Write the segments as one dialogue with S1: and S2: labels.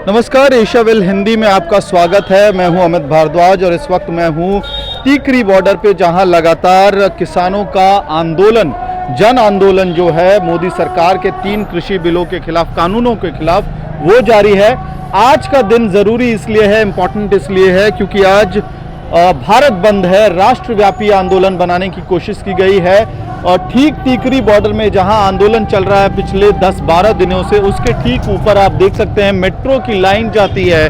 S1: नमस्कार, एशियावेल हिंदी में आपका स्वागत है। मैं हूं अमित भारद्वाज और इस वक्त मैं हूं टीकरी बॉर्डर पे, जहां लगातार किसानों का आंदोलन, जन आंदोलन जो है मोदी सरकार के 3 कृषि बिलों के खिलाफ, कानूनों के खिलाफ, वो जारी है। आज का दिन ज़रूरी इसलिए है, इम्पॉर्टेंट इसलिए है क्योंकि आज भारत बंद है, राष्ट्रव्यापी आंदोलन बनाने की कोशिश की गई है। और ठीक टीकरी बॉर्डर में जहां आंदोलन चल रहा है पिछले 10-12 दिनों से, उसके ठीक ऊपर आप देख सकते हैं मेट्रो की लाइन जाती है।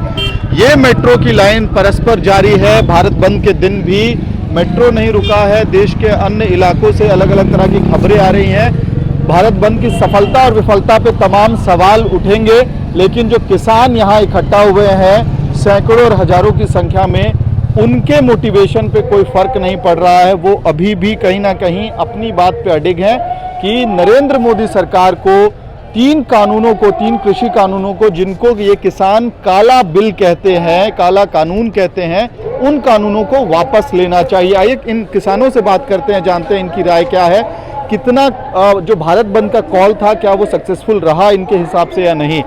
S1: ये मेट्रो की लाइन परस्पर जारी है। भारत बंद के दिन भी मेट्रो नहीं रुका है। देश के अन्य इलाकों से अलग अलग तरह की खबरें आ रही हैं। भारत बंद की सफलता और विफलता पे तमाम सवाल उठेंगे, लेकिन जो किसान यहाँ इकट्ठा हुए हैं सैकड़ों और हजारों की संख्या में, उनके मोटिवेशन पे कोई फर्क नहीं पड़ रहा है। वो अभी भी कहीं ना कहीं अपनी बात पे अडिग हैं कि नरेंद्र मोदी सरकार को 3 कानूनों को, 3 कृषि कानूनों को, जिनको ये किसान काला बिल कहते हैं, काला कानून कहते हैं, उन कानूनों को वापस लेना चाहिए। आइए इन किसानों से बात करते हैं, जानते हैं इनकी राय क्या है। कितना जो भारत बंद का कॉल था, क्या वो सक्सेसफुल रहा इनके हिसाब से या नहीं।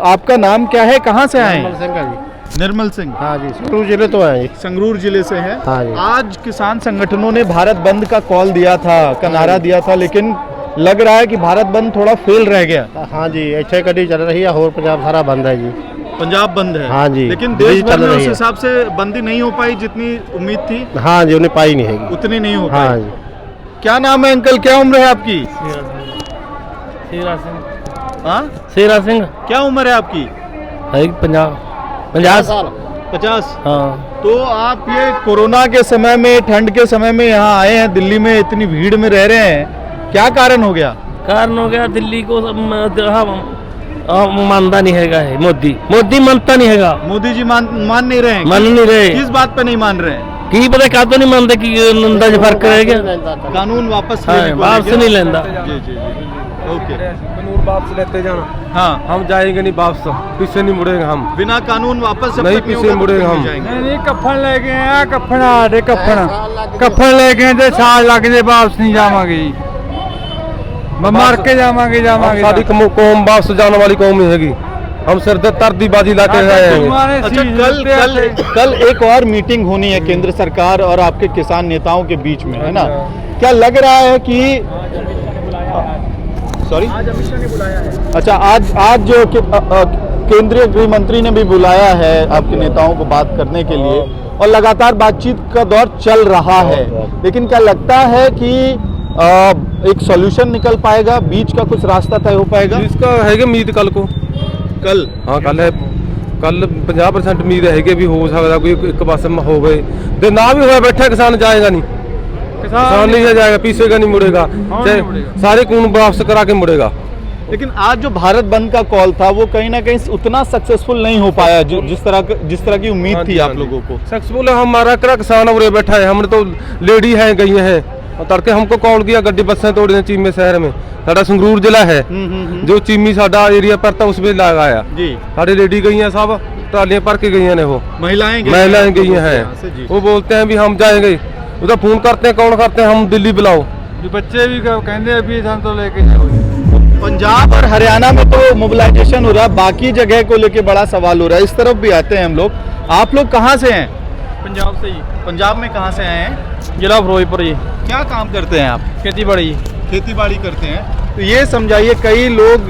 S1: आपका नाम क्या है, कहाँ से आए हैं? निर्मल सिंह।
S2: हाँ जी, संगरूर जिले तो है।
S1: संगरूर जिले से हैं।
S2: हाँ जी।
S1: आज किसान संगठनों ने भारत बंद का कॉल दिया था, का नारा दिया था, लेकिन लग रहा है कि भारत बंद थोड़ा फेल रह गया।
S2: हाँ जी, ऐसे कड़ी चल रही है और पंजाब सारा बंद है जी।
S1: पंजाब बंद है।
S2: हाँ जी,
S1: लेकिन देश भर में उस हिसाब से बंदी नहीं हो पाई जितनी उम्मीद थी।
S2: हाँ जी, उन्हें पाई नहीं है,
S1: उतनी नहीं हो
S2: हाँ
S1: पाई।
S2: जी।
S1: क्या नाम है अंकल, क्या उम्र है आपकी?
S2: शेरा सिंह।
S1: क्या उम्र है आपकी?
S2: 50
S1: 50।
S2: हाँ।
S1: तो आप ये कोरोना के समय में, ठंड के समय में यहाँ आए हैं, दिल्ली में इतनी भीड़ में रह रहे हैं, क्या कारण हो गया?
S3: कारण हो गया दिल्ली को मानता नहीं है मोदी मानता नहीं है।
S1: मोदी जी मान नहीं रहे हैं।
S3: मान नहीं रहे।
S1: किस बात पे नहीं मान रहे हैं?
S3: की पता क्या तो नहीं मानते कि नंदा जी फर्क रहेगा।
S1: कानून वापस
S3: वापस नहीं लेंदा।
S1: जी ओके।
S2: कानून वापस लेते जाना।
S1: हाँ,
S2: हम जाएंगे नहीं वापस, पीछे नहीं मुड़ेंगे हम।
S1: बिना कानून वापस जब
S2: नहीं,
S1: तक
S2: पीछे
S1: होगा,
S2: मुड़ेंगे हम।
S4: नहीं, कफन लेके आया, कफन लेके दे, साल लग जाए, वापस नहीं जावांगे, मर के जावांगे।
S2: सारी कौम वापस जाने वाली कौम ही हैगी। हम सिर तरदी बाजी लाके आए।
S1: अच्छा, कल एक और मीटिंग होनी है केंद्र सरकार और आपके किसान नेताओं के बीच में, है ना? क्या लग रहा है कि सॉरी, आज अमित शाह ने बुलाया है। अच्छा, आज जो केंद्रीय गृह मंत्री ने भी बुलाया है आपके नेताओं को बात करने के लिए, और लगातार बातचीत का दौर चल रहा है, लेकिन क्या लगता है कि एक सॉल्यूशन निकल पाएगा, बीच का कुछ रास्ता तय हो पाएगा?
S2: इसका है उम्मीद कल को।
S1: कल?
S2: हाँ, कल है। कल 50% उम्मीद है कि भी हो सकता कोई एक पास में हो गए, ना भी हो बैठा किसान जाएगा नहीं, किसान नहीं जाएगा, पीछे का नहीं मुड़ेगा, सारे कानून वापस करा के मुड़ेगा।
S1: लेकिन आज जो भारत बंद का कॉल था वो कहीं ना कहीं उतना सक्सेसफुल नहीं हो पाया जिस तरह की उम्मीद थी आप लोगों को।
S2: सक्सेसफुल हमारा करा किसान और बैठा है, हमने तो लेडी है गई है, और तड़के हमको कॉल किया, गड्डी बसें तोड़ी चीमे शहर में, साडा संगरूर जिला है, जो चीमी साडा एरिया पड़ता उसमें लगाया जी। साड़ी लेडी गई हैं, सब ट्रालियां भर के गई हैं, वो महिलाएं गई हैं। वो बोलते हैं भी हम जाएंगे, उधर फोन करते हैं, कौन करते हैं, हम दिल्ली बुलाओ।
S4: बच्चे भी कहते हैं अभी हम तो लेके जाओ।
S1: पंजाब और हरियाणा में तो मोबिलाइजेशन हो रहा है, बाकी जगह को लेके बड़ा सवाल हो रहा है। इस तरफ भी आते हैं हम लोग। आप लोग कहाँ से हैं?
S4: पंजाब से ही।
S1: पंजाब में कहाँ से आए हैं?
S4: जिला फिरोजपुर जी।
S1: क्या काम करते हैं आप?
S4: खेती बाड़ी करते हैं।
S1: तो ये समझाइए, कई लोग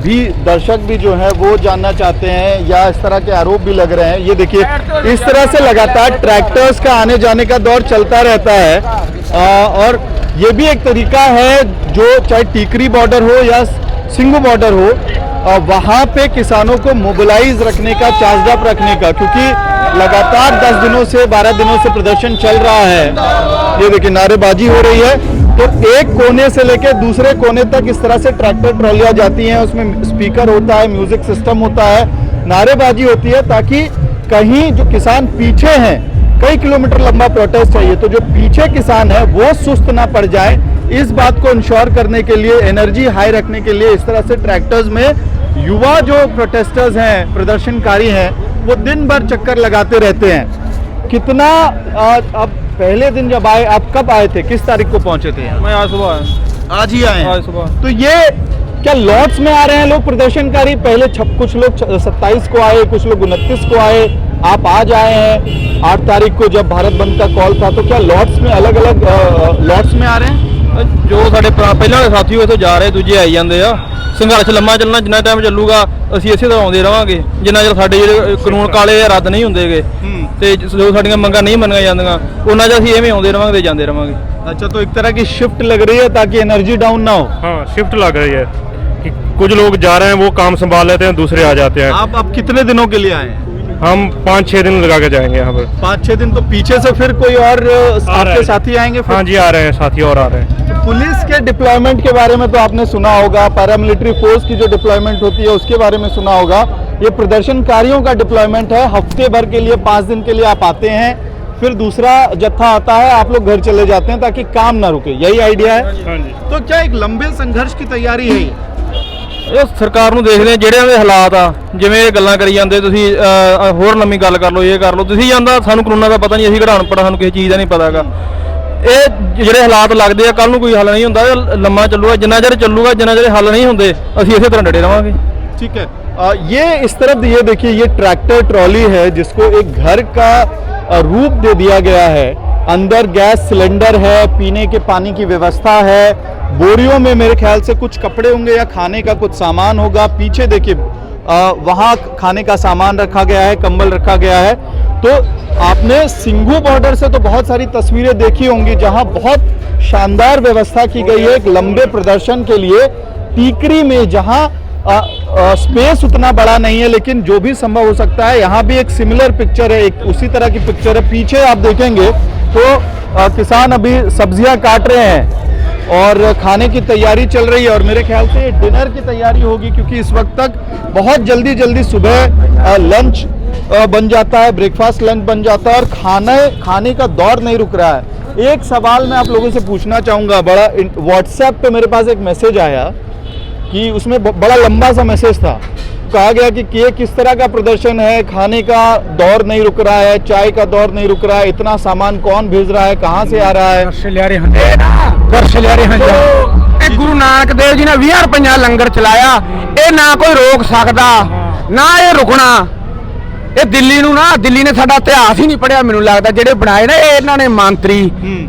S1: भी, दर्शक भी जो है वो जानना चाहते हैं, या इस तरह के आरोप भी लग रहे हैं। ये देखिए, इस तरह से लगातार ट्रैक्टर्स का आने जाने का दौर चलता रहता है, और ये भी एक तरीका है, जो चाहे टीकरी बॉर्डर हो या सिंघू बॉर्डर हो, वहाँ पे किसानों को मोबिलाइज रखने का, चार्ज अप रखने का, क्योंकि लगातार 10 दिनों से, 12 दिनों से प्रदर्शन चल रहा है। ये देखिए, नारेबाजी हो रही है, तो एक कोने से लेकर दूसरे कोने तक इस तरह से ट्रैक्टर ट्रॉलियां जाती हैं, उसमें स्पीकर होता है, म्यूजिक सिस्टम होता है, नारेबाजी होती है, ताकि कहीं जो किसान पीछे हैं, कई किलोमीटर लंबा प्रोटेस्ट चाहिए, तो जो पीछे किसान है वो सुस्त ना पड़ जाए, इस बात को इंश्योर करने के लिए, एनर्जी हाई रखने के लिए, इस तरह से ट्रैक्टर्स में युवा जो प्रोटेस्टर्स हैं, प्रदर्शनकारी हैं, वो दिन भर चक्कर लगाते रहते हैं। कितना अब पहले दिन जब आए, आप कब आए थे, किस तारीख को पहुंचे थे?
S4: मैं आज सुबह,
S1: आज ही आए हैं।
S4: आज सुबह।
S1: तो ये क्या लॉट्स में आ रहे हैं लोग प्रदर्शनकारी? पहले कुछ लोग 27 को आए, कुछ लोग 29 को आए, आप आज आए हैं 8 तारीख को जब भारत बंद का कॉल था, तो क्या लॉट्स में अलग अलग लॉट्स में आ रहे हैं?
S2: ਜੋ ਸਾਡੇ ਪਹਿਲਾਂ ਵਾਲੇ ਸਾਥੀ ਇੱਥੋਂ ਜਾ ਰਹੇ ਦੂਜੇ ਆਈ ਜਾਂਦੇ ਆ। ਸੰਘਰਸ਼ ਲੰਮਾ ਚੱਲਣਾ, ਜਿੰਨਾ ਟਾਈਮ ਚੱਲੂਗਾ ਅਸੀਂ ਇਸੇ ਤਰ੍ਹਾਂ ਆਉਂਦੇ ਰਵਾਂਗੇ, ਜਿੰਨਾ ਚਿਰ ਸਾਡੇ ਜਿਹੜੇ ਕਾਨੂੰਨ ਕਾਲੇ ਆ ਰੱਦ ਨਹੀਂ ਹੁੰਦੇਗੇ ਤੇ ਜੋ ਸਾਡੀਆਂ ਮੰਗਾਂ ਨਹੀਂ ਮੰਨੀਆਂ ਜਾਂਦੀਆਂ ਉਹਨਾਂ ਚਿਰ ਅਸੀਂ ਐਵੇਂ ਆਉਂਦੇ ਰਵਾਂਗੇ ਤੇ ਜਾਂਦੇ ਰਵਾਂਗੇ।
S1: अच्छा, तो एक तरह की शिफ्ट लग रही है ताकि एनर्जी डाउन ना हो।
S5: हाँ, शिफ्ट लग रही है कि कुछ लोग जा रहे हैं, वो काम संभाल लेते हैं, दूसरे आ जाते हैं।
S1: आप कितने दिनों के लिए आए हैं?
S5: हम 5-6 दिन लगा के जाएंगे यहाँ पर।
S1: 5-6 दिन। तो पीछे से फिर कोई और आपके साथी आएंगे फिर?
S5: हाँ जी, आ रहे हैं साथी और आ रहे हैं।
S1: पुलिस के डिप्लॉयमेंट के बारे में तो आपने सुना होगा, पैरामिलिट्री फोर्स की जो डिप्लॉयमेंट होती है उसके बारे में सुना होगा। ये प्रदर्शनकारियों का डिप्लॉयमेंट है, हफ्ते भर के लिए 5 दिन के लिए आप आते हैं, फिर दूसरा जत्था आता है, आप लोग घर चले जाते हैं ताकि काम ना रुके, यही आइडिया है?
S5: हाँ जी।
S1: तो क्या एक लंबे संघर्ष की तैयारी है ये?
S2: ਇਹ ਸਰਕਾਰ ਨੂੰ ਦੇਖਦੇ ਆ ਜਿਹੜਿਆਂ ਦੇ ਹਾਲਾਤ ਆ, ਜਿਵੇਂ ਇਹ ਗੱਲਾਂ ਕਰੀ ਜਾਂਦੇ ਤੁਸੀਂ ਹੋਰ ਨਵੀਂ ਗੱਲ ਕਰ ਲਓ, ਇਹ ਕਰ ਲਓ, ਤੁਸੀਂ ਜਾਂਦਾ ਸਾਨੂੰ ਕਾਨੂੰਨਾਂ ਦਾ ਪਤਾ ਨਹੀਂ, ਅਸੀਂ ਕਿਹੜਾ ਅਨਪੜ੍ਹ, ਸਾਨੂੰ ਕਿਸੇ ਚੀਜ਼ ਦਾ ਨਹੀਂ ਪਤਾ ਹੈਗਾ। ਇਹ ਜਿਹੜੇ ਹਾਲਾਤ ਲੱਗਦੇ ਆ ਕੱਲ ਨੂੰ ਕੋਈ ਹੱਲ ਨਹੀਂ ਹੁੰਦਾ, ਇਹ ਲੰਮਾ ਚੱਲੂਗਾ, ਜਿੰਨਾ ਚਿਰ ਚੱਲੂਗਾ, ਜਿੰਨਾ ਚਿਰ ਹੱਲ ਨਹੀਂ ਹੁੰਦੇ ਅਸੀਂ ਇਸੇ ਤਰ੍ਹਾਂ ਡਟੇ ਰਵਾਂਗੇ।
S1: ठीक है, ये इस तरफ ये देखिए, ये ट्रैक्टर ट्रॉली है जिसको एक घर का रूप दे दिया गया है। अंदर गैस सिलेंडर है, पीने के पानी की व्यवस्था है, बोरियों में मेरे ख्याल से कुछ कपड़े होंगे या खाने का कुछ सामान होगा। पीछे देखिए वहाँ खाने का सामान रखा गया है, कंबल रखा गया है। तो आपने सिंघू बॉर्डर से तो बहुत सारी तस्वीरें देखी होंगी जहाँ बहुत शानदार व्यवस्था की गई है एक लंबे प्रदर्शन के लिए। टीकरी में जहाँ स्पेस उतना बड़ा नहीं है, लेकिन जो भी संभव हो सकता है, यहाँ भी एक सिमिलर पिक्चर है, एक उसी तरह की पिक्चर है। पीछे आप देखेंगे तो किसान अभी सब्जियां काट रहे हैं और खाने की तैयारी चल रही है, और मेरे ख्याल से डिनर की तैयारी होगी क्योंकि इस वक्त तक बहुत जल्दी जल्दी सुबह लंच बन जाता है, ब्रेकफास्ट लंच बन जाता है, और खाने का दौर नहीं रुक रहा है। एक सवाल मैं आप लोगों से पूछना चाहूँगा, बड़ा व्हाट्सएप पे मेरे पास एक मैसेज आया कि उसमें बड़ा लंबा सा मैसेज था, कहा गया कि ये किस तरह का प्रदर्शन है, खाने का दौर नहीं रुक रहा है, चाय का दौर नहीं रुक रहा है, इतना सामान कौन भेज रहा है, कहाँ से आ रहा है?
S4: गुरु नानक देव जी ने 20 रुपया लंगर चलाया, ये ना कोई रोक सकता ना ये रुकना। ਇਹ ਦਿੱਲੀ ਨੂੰ ਨਾ, ਦਿੱਲੀ ਨੇ ਸਾਡਾ ਇਤਿਹਾਸ ਹੀ ਨਹੀਂ ਪੜਿਆ ਮੈਨੂੰ ਲੱਗਦਾ। ਜਿਹੜੇ ਬਣਾਏ ਨਾ ਇਹਨਾਂ ਨੇ ਮੰਤਰੀ,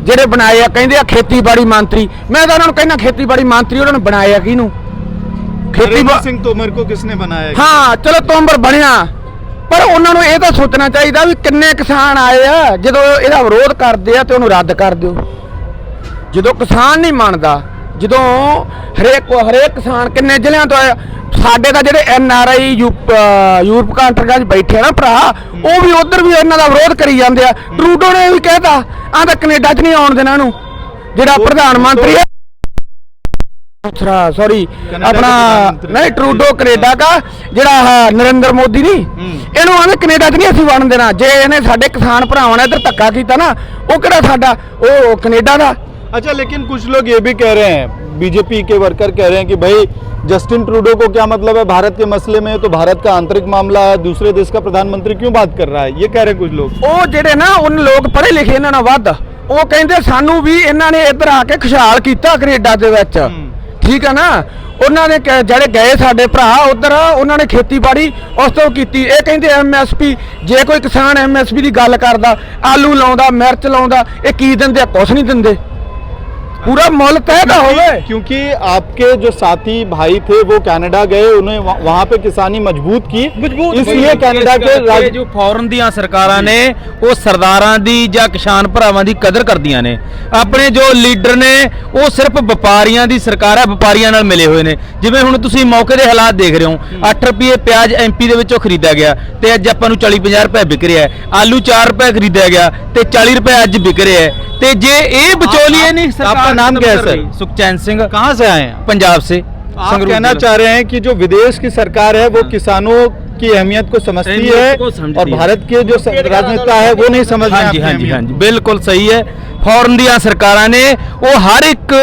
S4: ਜਿਹੜੇ ਬਣਾਏ ਆ ਕਹਿੰਦੇ ਆ ਖੇਤੀਬਾੜੀ ਮੰਤਰੀ, ਮੈਂ ਤਾਂ ਉਹਨਾਂ ਨੂੰ ਕਹਿੰਦਾ ਖੇਤੀਬਾੜੀ ਮੰਤਰੀ ਉਹਨਾਂ ਨੇ ਬਣਾਏ ਆ ਕਿਹਨੂੰ?
S1: नरेंद्र सिंह तोमर को किसने बनाया?
S4: ਹਾਂ ਚਲੋ ਤੋਮਰ ਬਣਿਆ, ਪਰ ਉਹਨਾਂ ਨੂੰ ਇਹ ਤਾਂ ਸੋਚਣਾ ਚਾਹੀਦਾ ਵੀ ਕਿੰਨੇ ਕਿਸਾਨ ਆਏ ਆ, ਜਦੋਂ ਇਹਦਾ ਵਿਰੋਧ ਕਰਦੇ ਆ ਤੇ ਉਹਨੂੰ ਰੱਦ ਕਰ ਦਿਓ। ਜਦੋਂ ਕਿਸਾਨ ਨਹੀਂ ਮੰਨਦਾ, ਜਦੋਂ ਹਰੇਕ ਕਿਸਾਨ ਕਿੰਨੇ ਜ਼ਿਲ੍ਹਿਆਂ ਤੋਂ ਆਇਆ, ਸਾਡੇ ਤਾਂ ਜਿਹੜੇ NRI ਯੂਰਪ ਕੰਟਰੀਆਂ 'ਚ ਬੈਠੇ ਆ ਨਾ ਭਰਾ, ਉਹ ਵੀ ਉਧਰ ਵੀ ਇਹਨਾਂ ਦਾ ਵਿਰੋਧ ਕਰੀ ਜਾਂਦੇ ਆ। ਟਰੂਡੋ ਨੇ ਵੀ ਕਹਿਤਾ ਆਹ ਤਾਂ ਕੈਨੇਡਾ 'ਚ ਨਹੀਂ ਆਉਣ ਦੇਣਾ ਇਹਨੂੰ, ਜਿਹੜਾ ਪ੍ਰਧਾਨ ਮੰਤਰੀ ਹੈ ਸੌਰੀ ਆਪਣਾ ਨਹੀਂ ਟਰੂਡੋ ਕੈਨੇਡਾ ਦਾ, ਜਿਹੜਾ ਨਰਿੰਦਰ ਮੋਦੀ ਨਹੀਂ, ਇਹਨੂੰ ਆਂਦੇ ਕੈਨੇਡਾ 'ਚ ਨਹੀਂ ਅਸੀਂ ਵੜਨ ਦੇਣਾ। ਜੇ ਇਹਨੇ ਸਾਡੇ ਕਿਸਾਨ ਭਰਾਵਾਂ ਨੇ ਇੱਧਰ ਧੱਕਾ ਕੀਤਾ ਨਾ, ਉਹ ਕਿਹੜਾ ਸਾਡਾ, ਉਹ ਕੈਨੇਡਾ ਦਾ।
S1: अच्छा, लेकिन कुछ लोग ये भी कह रहे हैं, बीजेपी के वर्कर कह रहे हैं कि भाई जस्टिन ट्रूडो को क्या मतलब है भारत के मसले में, तो भारत का आंतरिक मामला है, दूसरे देश का प्रधानमंत्री क्यों बात कर रहा है, ये कह रहे हैं कुछ लोग।
S4: ਉਹ ਜਿਹੜੇ ਨਾ ਉਹਨਾਂ ਲੋਕ ਪੜ੍ਹੇ ਲਿਖੇ ਇਹਨਾਂ ਨਾਲ ਵੱਧ, ਉਹ ਕਹਿੰਦੇ ਸਾਨੂੰ ਵੀ ਇਹਨਾਂ ਨੇ ਇੱਧਰ ਆ ਕੇ ਖੁਸ਼ਹਾਲ ਕੀਤਾ ਕੈਨੇਡਾ ਦੇ ਵਿੱਚ, ਠੀਕ ਆ ਨਾ। ਉਹਨਾਂ ਨੇ ਜਿਹੜੇ ਗਏ ਸਾਡੇ ਭਰਾ ਉਧਰ, ਉਹਨਾਂ ਨੇ ਖੇਤੀਬਾੜੀ ਉਸ ਤੋਂ ਕੀਤੀ। ਇਹ ਕਹਿੰਦੇ MSP, ਜੇ ਕੋਈ ਕਿਸਾਨ MSP ਦੀ ਗੱਲ ਕਰਦਾ, ਆਲੂ ਲਾਉਂਦਾ, ਮਿਰਚ ਲਾਉਂਦਾ, ਇਹ ਕੀ ਦਿੰਦੇ ਆ? ਕੁਛ ਨਹੀਂ ਦਿੰਦੇ, पूरा मुल्क तय का हो गए।
S1: क्योंकि आपके जो साथी भाई थे वो कनाडा गए, उन्हें वहाँ पे किसानी मजबूत की, इसलिए कनाडा के
S6: जो फॉरन ਦੀਆਂ ਸਰਕਾਰਾਂ ਨੇ ਉਹ ਸਰਦਾਰਾਂ ਦੀ ਜਾਂ ਕਿਸਾਨ ਭਰਾਵਾਂ ਦੀ ਕਦਰ ਕਰਦੀਆਂ ਨੇ। ਆਪਣੇ ਜੋ ਲੀਡਰ ਨੇ ਉਹ ਸਿਰਫ ਵਪਾਰੀਆਂ ਦੀ ਸਰਕਾਰ ਹੈ, ਵਪਾਰੀਆਂ ਨਾਲ ਮਿਲੇ ਹੋਏ ਨੇ। ਜਿਵੇਂ ਹੁਣ ਤੁਸੀਂ ਮੌਕੇ ਦੇ ਹਾਲਾਤ ਦੇਖ ਰਹੇ ਹੋ, 8 ਰੁਪਏ ਪਿਆਜ਼ MP ਦੇ ਵਿੱਚੋਂ ਖਰੀਦਿਆ ਗਿਆ ਤੇ ਅੱਜ ਆਪਾਂ ਨੂੰ 40-50 ਰੁਪਏ ਵਿਕ ਰਿਹਾ ਹੈ। ਆਲੂ 4 ਰੁਪਏ ਖਰੀਦਿਆ ਗਿਆ ਤੇ 40 ਰੁਪਏ ਅੱਜ ਵਿਕ ਰਿਹਾ ਹੈ। ਤੇ ਜੇ ਇਹ ਵਿਚੋਲੀਏ नहीं सरकार।
S1: आपका नाम क्या है सर?
S6: सुखचैन सिंह।
S1: कहाँ से आए हैं?
S6: पंजाब से।
S1: आप कहना चाह रहे हैं कि जो विदेश की सरकार है वो किसानों की अहमियत को समझती है और भारत के जो राजनेता है वो नहीं समझ रहे हैं।
S6: हाँ जी, बिल्कुल सही है। ਫੋਰਨ ਦੀਆਂ ਸਰਕਾਰਾਂ ਨੇ ਉਹ ਹਰ ਇੱਕ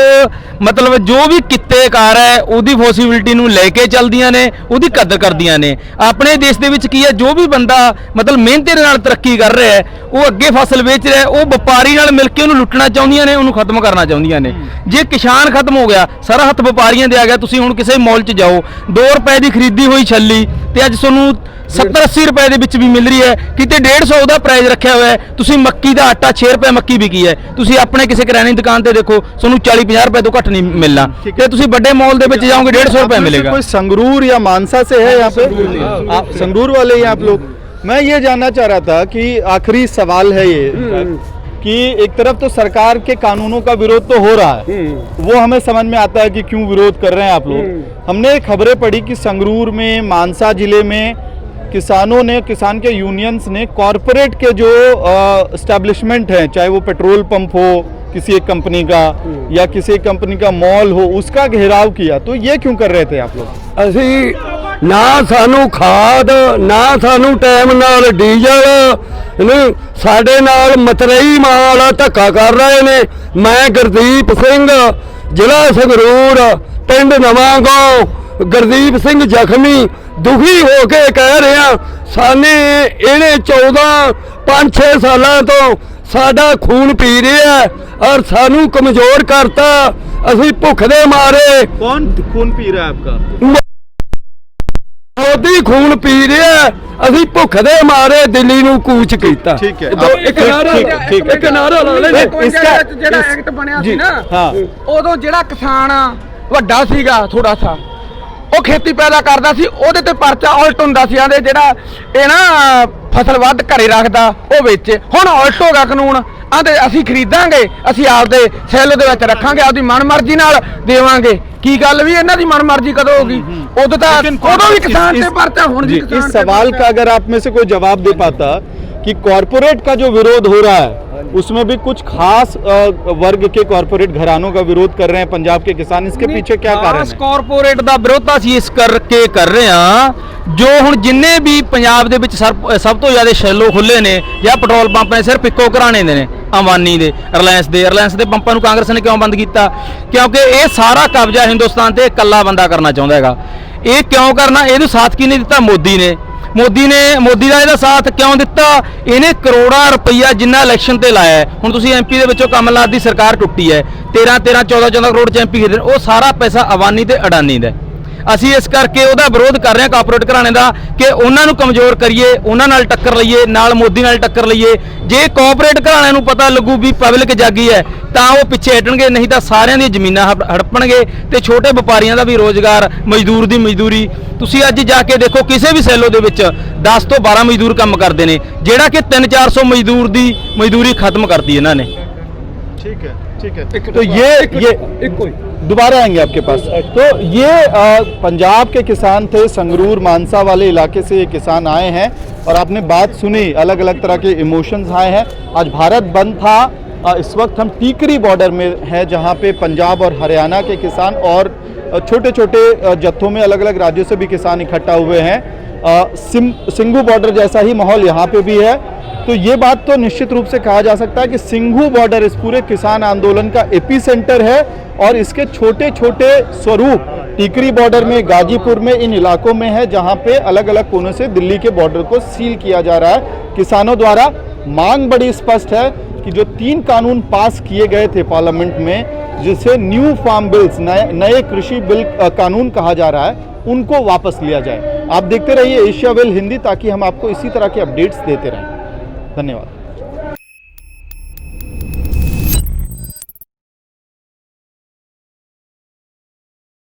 S6: ਮਤਲਬ ਜੋ ਵੀ ਕਿੱਤੇਕਾਰ ਹੈ ਉਹਦੀ ਪੋਸੀਬਿਲਿਟੀ ਨੂੰ ਲੈ ਕੇ ਚੱਲਦੀਆਂ ਨੇ, ਉਹਦੀ ਕਦਰ ਕਰਦੀਆਂ ਨੇ। ਆਪਣੇ ਦੇਸ਼ ਦੇ ਵਿੱਚ ਕੀ ਹੈ, ਜੋ ਵੀ ਬੰਦਾ ਮਤਲਬ ਮਿਹਨਤ ਦੇ ਨਾਲ ਤਰੱਕੀ ਕਰ ਰਿਹਾ ਹੈ, ਉਹ ਅੱਗੇ ਫਸਲ ਵੇਚ ਰਿਹਾ ਹੈ, ਉਹ ਵਪਾਰੀ ਨਾਲ ਮਿਲ ਕੇ ਉਹਨੂੰ ਲੁੱਟਣਾ ਚਾਹੁੰਦੀਆਂ ਨੇ, ਉਹਨੂੰ ਖਤਮ ਕਰਨਾ ਚਾਹੁੰਦੀਆਂ ਨੇ। ਜੇ ਕਿਸਾਨ ਖਤਮ ਹੋ ਗਿਆ, ਸਾਰਾ ਹੱਥ ਵਪਾਰੀਆਂ ਦੇ ਆ ਗਿਆ। ਤੁਸੀਂ ਹੁਣ ਕਿਸੇ ਮਾਲ 'ਚ ਜਾਓ, 2 ਰੁਪਏ ਦੀ ਖਰੀਦੀ ਹੋਈ ਛੱਲੀ ਤੇ ਅੱਜ ਤੁਹਾਨੂੰ 70-80 ਰੁਪਏ ਦੇ ਵਿੱਚ ਵੀ ਮਿਲ ਰਹੀ ਹੈ, ਕਿਤੇ 150 ਦਾ ਪ੍ਰਾਈਸ ਰੱਖਿਆ ਹੋਇਆ ਹੈ। ਤੁਸੀਂ ਮੱਕੀ ਦਾ ਆਟਾ 6 ਰੁਪਏ ਮੱਕੀ ਵਿਕੀ ਹੈ, ਤੁਸੀਂ ਆਪਣੇ ਕਿਸੇ ਕਿਰਾਣੇ ਦੀ ਦੁਕਾਨ ਤੇ ਦੇਖੋ, ਤੁਹਾਨੂੰ 40-50 ਰੁਪਏ ਤੋਂ ਘੱਟ ਨਹੀਂ ਮਿਲਣਾ। ਤੇ ਤੁਸੀਂ ਵੱਡੇ ਮਾਲ ਦੇ ਵਿੱਚ जाओगे 150 रुपए मिलेगा।
S1: कोई संगरूर या मानसा से है यहाँ पे? आप संगरूर वाले हैं आप लोग? मैं ये जानना चाह रहा था कि आखिरी सवाल है ये कि एक तरफ तो सरकार के कानूनों का विरोध तो हो रहा है, वो हमें समझ में आता है कि क्यों विरोध कर रहे हैं आप लोग। हमने खबरें पढ़ी कि संगरूर में, मानसा जिले में किसानों ने, किसान के यूनियंस ने कॉरपोरेट के जो एस्टेब्लिशमेंट हैं, चाहे वो पेट्रोल पंप हो किसी एक कंपनी का या किसी कंपनी का मॉल हो, उसका घेराव किया। तो ये क्यों कर रहे थे आप लोग?
S4: ਅਸੀਂ ਨਾ ਸਾਨੂੰ ਖਾਦ, ਨਾ ਸਾਨੂੰ ਟਾਈਮ ਨਾਲ ਡੀਜ਼ਲ, ਨਹੀਂ ਸਾਡੇ ਨਾਲ ਮਤਰਈ ਮਾਲ ਧੱਕਾ ਕਰ ਰਹੇ ਨੇ। ਮੈਂ ਗੁਰਦੀਪ ਸਿੰਘ, ਜ਼ਿਲ੍ਹਾ ਸੰਗਰੂਰ, ਪਿੰਡ ਨਵਾਂਗਾঁव, ਗੁਰਦੀਪ ਸਿੰਘ ਜ਼ਖਮੀ ਦੁਖੀ ਹੋ ਕੇ ਕਹਿ ਰਿਹਾ, ਸਾਨੇ ਇਹਨੇ 5-6 ਸਾਲਾਂ ਤੋਂ ਸਾਡਾ ਖੂਨ ਪੀ ਰਿਹਾ ਔਰ ਸਾਨੂੰ ਕਮਜ਼ੋਰ ਕਰਤਾ। ਅਸੀਂ ਭੁੱਖ ਦੇ ਮਾਰੇ।
S1: कौन खून पी रहा है आपका?
S4: ਮੋਦੀ ਖੂਨ ਪੀ ਰਿਹਾ, ਅਸੀਂ ਭੁੱਖ ਦੇ ਮਾਰੇ ਦਿੱਲੀ ਨੂੰ ਕੂਚ ਕੀਤਾ।
S1: ठीक है,
S4: ਦੋ ਇੱਕ ਨਾਰਾ, ਇੱਕ ਨਾਰਾ ਲਾ ਲੈ।
S1: इसका
S4: ਜਿਹੜਾ ਐਕਟ ਬਣਿਆ ਸੀ ਨਾ,
S1: हाँ
S4: ਉਦੋਂ ਜਿਹੜਾ ਕਿਸਾਨ ਵੱਡਾ ਸੀਗਾ ਥੋੜਾ ਸਾ, ਉਹ ਖੇਤੀ ਪੈਦਾ ਕਰਦਾ ਸੀ, ਉਹਦੇ ਤੇ ਪਰਚਾ ਉਲਟ ਹੁੰਦਾ ਸੀ। ਆਂਦੇ ਜਿਹੜਾ ਇਹ ਨਾ ਫਸਲ ਵੱਧ ਘਰੇ ਰੱਖਦਾ ਉਹ ਵੇਚੇ। ਹੁਣ ਉਲਟ ਹੋ ਗਿਆ ਕਾਨੂੰਨ, ਆਂਦੇ ਅਸੀਂ ਖਰੀਦਾਂਗੇ, ਅਸੀਂ ਆਪਦੇ ਸੈੱਲ ਦੇ ਵਿੱਚ ਰੱਖਾਂਗੇ, ਆਪਦੀ ਮਨਮਰਜ਼ੀ ਨਾਲ ਦੇਵਾਂਗੇ। ਕੀ ਗੱਲ ਵੀ ਇਹਨਾਂ ਦੀ ਮਨਮਰਜ਼ੀ ਕਦੋਂ ਹੋਗੀ? ਉਦੋਂ ਤਾਂ ਉਦੋਂ ਵੀ ਕਿਸਾਨ ਤੇ ਪਰਚਾ, ਹੁਣ ਵੀ किसान
S1: इस
S4: पे
S1: सवाल
S4: पर्चा।
S1: का अगर आप में से कोई जवाब दे पाता कि कॉरपोरेट का जो विरोध हो रहा है, उसमें भी कुछ खास वर्ग के कॉरपोरेट घरानों का विरोध कर रहे हैं पंजाब के किसान, इसके पीछे क्या कारण है?
S6: ਕਾਰਪੋਰੇਟ ਦਾ ਵਿਰੋਧ ਤਾਂ ਅਸੀਂ ਇਸ ਕਰਕੇ ਕਰ ਰਹੇ ਹਾਂ, ਜੋ ਹੁਣ ਜਿੰਨੇ ਵੀ ਪੰਜਾਬ ਦੇ ਵਿੱਚ ਸਭ ਤੋਂ ਜ਼ਿਆਦਾ ਸ਼ੈਲੋ ਖੁੱਲੇ ਨੇ ਜਾਂ ਪੈਟਰੋਲ ਪੰਪ ਨੇ, ਸਿਰਫ ਇੱਕੋ ਘਰਾਣੇ ਦੇ ਨੇ, ਅੰਬਾਨੀ ਦੇ, ਰਿਲਾਇੰਸ ਦੇ ਪੰਪਾਂ ਨੂੰ ਕਾਂਗਰਸ ਨੇ ਕਿਉਂ ਬੰਦ ਕੀਤਾ? ਕਿਉਂਕਿ ਇਹ ਸਾਰਾ ਕਬਜ਼ਾ ਹਿੰਦੁਸਤਾਨ ਤੇ ਇਕੱਲਾ ਬੰਦਾ ਕਰਨਾ ਚਾਹੁੰਦਾ ਹੈਗਾ। ਇਹ ਕਿਉਂ ਕਰਨਾ? ਇਹਨੂੰ ਸਾਥ ਕਿਹਨੇ ਦਿੱਤਾ? ਮੋਦੀ ਨੇ। ਮੋਦੀ ਦਾ ਇਹਦਾ ਸਾਥ ਕਿਉਂ ਦਿੱਤਾ? ਇਹਨੇ ਕਰੋੜਾਂ ਰੁਪਈਆ ਜਿੰਨਾ ਇਲੈਕਸ਼ਨ ਤੇ ਲਾਇਆ ਹੈ। ਹੁਣ ਤੁਸੀਂ ਐਮਪੀ ਦੇ ਵਿੱਚੋਂ ਕਮਲਨਾਥ ਦੀ ਸਰਕਾਰ ਟੁੱਟੀ ਹੈ, 13-14 ਕਰੋੜ ਚ ਐਮਪੀ ਖਰੀਦੇ, ਉਹ ਸਾਰਾ ਪੈਸਾ ਅਵਾਨੀ ਤੇ ਅਡਾਨੀ ਦਾ। ਅਸੀਂ ਇਸ ਕਰਕੇ ਉਹਦਾ ਵਿਰੋਧ ਕਰ ਰਹੇ ਹਾਂ, ਕਾਰਪੋਰੇਟ ਘਰਾਣੇ ਦਾ, ਕਿ ਉਹਨਾਂ ਨੂੰ ਕਮਜ਼ੋਰ ਕਰੀਏ, ਉਹਨਾਂ ਨਾਲ ਟੱਕਰ ਲਈਏ, ਨਾਲ ਮੋਦੀ ਨਾਲ ਟੱਕਰ ਲਈਏ। ਜੇ ਕਾਰਪੋਰੇਟ ਘਰਾਣਿਆਂ ਨੂੰ ਪਤਾ ਲੱਗੂ ਵੀ ਪਬਲਿਕ ਜਾਗੀ ਹੈ ਤਾਂ ਉਹ ਪਿੱਛੇ ਹਟਣਗੇ, ਨਹੀਂ ਤਾਂ ਸਾਰਿਆਂ ਦੀਆਂ ਜ਼ਮੀਨਾਂ ਹੜਪਣਗੇ ਤੇ ਛੋਟੇ ਵਪਾਰੀਆਂ ਦਾ ਵੀ ਰੋਜ਼ਗਾਰ, ਮਜ਼ਦੂਰ ਦੀ ਮਜ਼ਦੂਰੀ। ਤੁਸੀਂ ਅੱਜ ਜਾ ਕੇ ਦੇਖੋ, ਕਿਸੇ ਵੀ ਸੈਲੋ ਦੇ ਵਿੱਚ 10 ਤੋਂ 12 ਮਜ਼ਦੂਰ ਕੰਮ ਕਰਦੇ ਨੇ, ਜਿਹੜਾ ਕਿ 300-400 ਮਜ਼ਦੂਰ ਦੀ ਮਜ਼ਦੂਰੀ ਖਤਮ ਕਰਤੀ ਇਹਨਾਂ ਨੇ।
S1: ठीक है। तो ये दोबारा आएंगे आपके पास। तो ये पंजाब के किसान थे, संगरूर मानसा वाले इलाके से ये किसान आए हैं और आपने बात सुनी, अलग अलग तरह के इमोशंस आए हैं। आज भारत बंद था, इस वक्त हम टीकरी बॉर्डर में हैं, जहां पे पंजाब और हरियाणा के किसान और छोटे छोटे जत्थों में अलग अलग राज्यों से भी किसान इकट्ठा हुए हैं। सिंघू बॉर्डर जैसा ही माहौल यहाँ पे भी है। तो ये बात तो निश्चित रूप से कहा जा सकता है कि सिंघू बॉर्डर इस पूरे किसान आंदोलन का एपिसेंटर है और इसके छोटे छोटे स्वरूप टीकरी बॉर्डर में, गाजीपुर में, इन इलाकों में है, जहां पे अलग अलग कोनों से दिल्ली के बॉर्डर को सील किया जा रहा है किसानों द्वारा। मांग बड़ी स्पष्ट है कि जो 3 कानून पास किए गए थे पार्लियामेंट में, जिसे न्यू फार्म बिल्स, नए कृषि बिल कानून कहा जा रहा है, उनको वापस लिया जाए। आप देखते रहिए एशिया वेल हिंदी, ताकि हम आपको इसी तरह के अपडेट्स देते रहें। धन्यवाद।